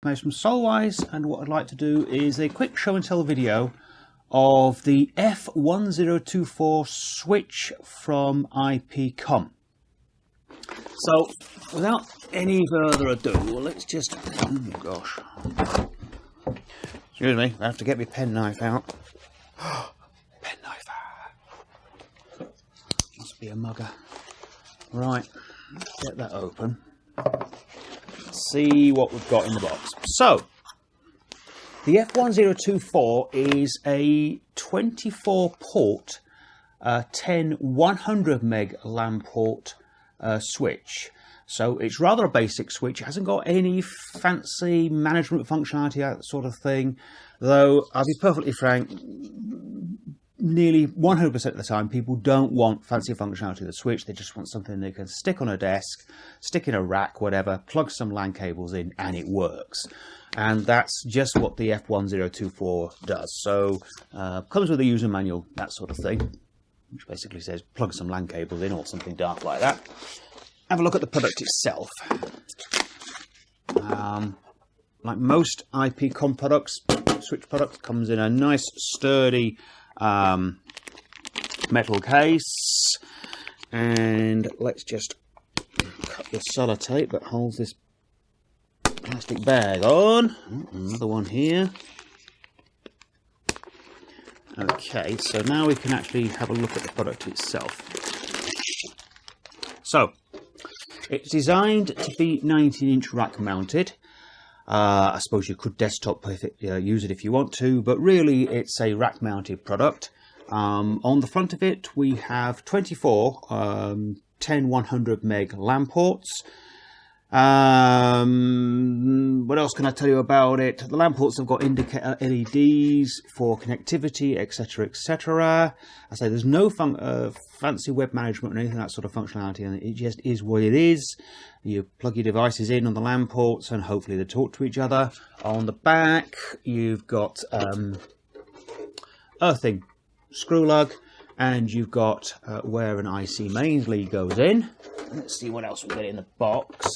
Mace from Solwise, and what I'd like to do is a quick show and tell video of the F1024 switch from Com. So without any further ado, let's just, oh gosh, excuse me, I have to get my penknife out. Penknife, must be a mugger. Right, get that open. See what we've got in the box. So the F1024 is a 24 port 10 100 meg LAN port switch. So it's rather a basic switch. It hasn't got any fancy management functionality, that sort of thing, though I'll be perfectly frank, nearly 100% of the time people don't want fancy functionality of the switch. They just want something they can stick on a desk, stick in a rack, whatever, plug some LAN cables in, and it works. And that's just what the F1024 does. So comes with a user manual, that sort of thing, which basically says plug some LAN cables in or something daft like that. Have a look at the product itself. Like most Com products, switch products, comes in a nice sturdy metal case, and let's just cut the sellotape that holds this plastic bag on. Another one here. Okay, so now we can actually have a look at the product itself. So it's designed to be 19-inch rack mounted. I suppose you could desktop use it if you want to, but really it's a rack mounted product. On the front of it we have 24 10 100 meg LAN ports. What else can I tell you about it? The LAN ports have got indicator LEDs for connectivity, etc, etc. I say there's no fancy web management or anything, that sort of functionality, and it just is what it is. You plug your devices in on the LAN ports and hopefully they talk to each other. On the back you've got earthing screw lug, and you've got where an IC mains lead goes in. Let's see what else we get in the box.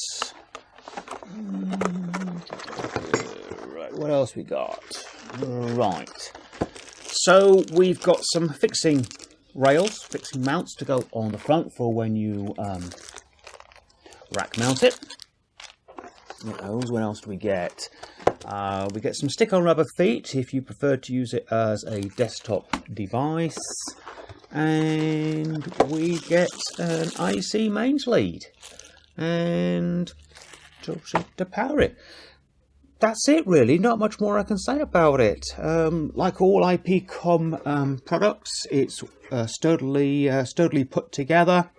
Right, what else we got? Right, so we've got some fixing rails, fixing mounts to go on the front for when you rack mount it. What else do we get? We get some stick-on rubber feet if you prefer to use it as a desktop device, and we get an IC mains lead and to power it. That's it really, not much more I can say about it. Like all Com products, it's sturdily put together.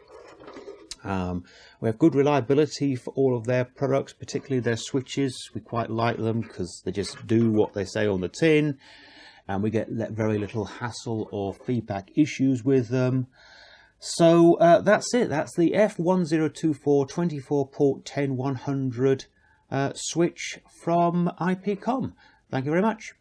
We have good reliability for all of their products, particularly their switches. We quite like them because they just do what they say on the tin, and we get very little hassle or feedback issues with them. So that's it. That's the F1024 24 port 10 100 switch from Com. Thank you very much.